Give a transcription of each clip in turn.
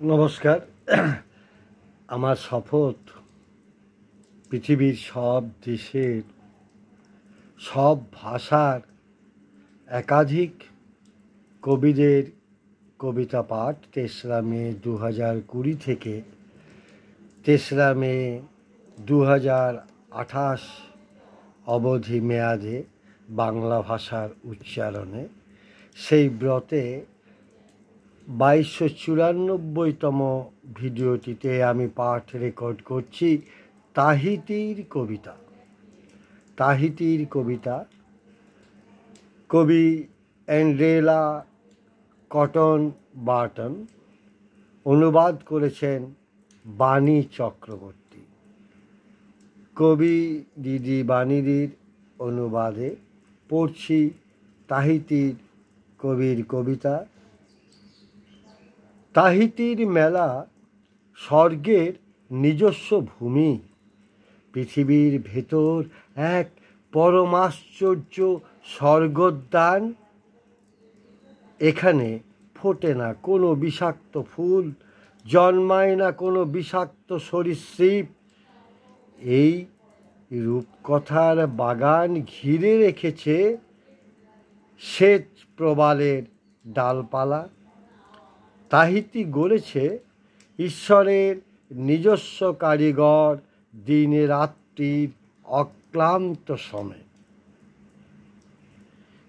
নমস্কার। আমার শপথ পৃথিবীর সব দেশের সব ভাষার একাধিক কবিদের কবিতা পাঠ ৩রা মে ২০২০ থেকে ৩রা মে ২০২৮ অবধি মেয়াদে বাংলা ভাষার উচ্চারণে সেই ব্রতে ২২৯৪তম ভিডিওটিতে আমি পাঠ রেকর্ড করছি তাহিতির কবিতা। কবি অ্যান্ড্রেলা কটন বার্টন, অনুবাদ করেছেন বাণী চক্রবর্তী। কবি দিদি বাণীদির অনুবাদে পড়ছি তাহিতির কবির কবিতা। তাহিতির মেলা স্বর্গের নিজস্ব ভূমি, পৃথিবীর ভেতর এক পরমাশ্চর্য স্বর্গোদ্যান। এখানে ফোটে না কোনো বিষাক্ত ফুল, জন্মায় না কোনো বিষাক্ত সরীসৃপ। এই রূপকথার বাগান ঘিরে রেখেছে শ্বেত প্রবালের ডালপালা। তাহিতি গড়েছে ঈশ্বরের নিজস্ব কারিগর, দিনে রাত্রির অক্লান্ত শ্রমে।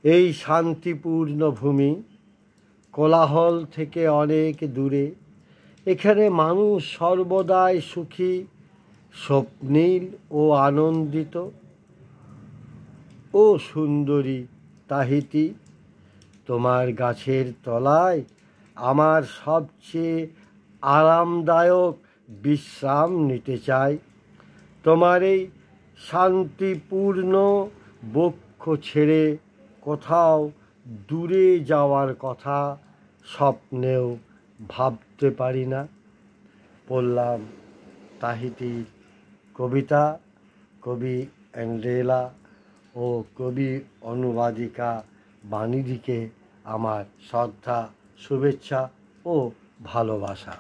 এই শান্তিপূর্ণ ভূমি কোলাহল থেকে অনেক দূরে, এখানে মানুষ সর্বদাই সুখী, স্বপ্নীল ও আনন্দিত। ও সুন্দরী তাহিতি, তোমার গাছের তলায় আমার সবচেয়ে আরামদায়ক বিশ্রাম নিতে চাই। তোমার এই শান্তিপূর্ণ বক্ষ ছেড়ে কোথাও দূরে যাওয়ার কথা স্বপ্নেও ভাবতে পারি না। পড়লাম তাহিতির কবিতা, কবি অ্যান্ড্রেলা ও কবি অনুবাদিকা বাণীদিকে আমার শ্রদ্ধা, শুভেচ্ছা ও ভালোবাসা।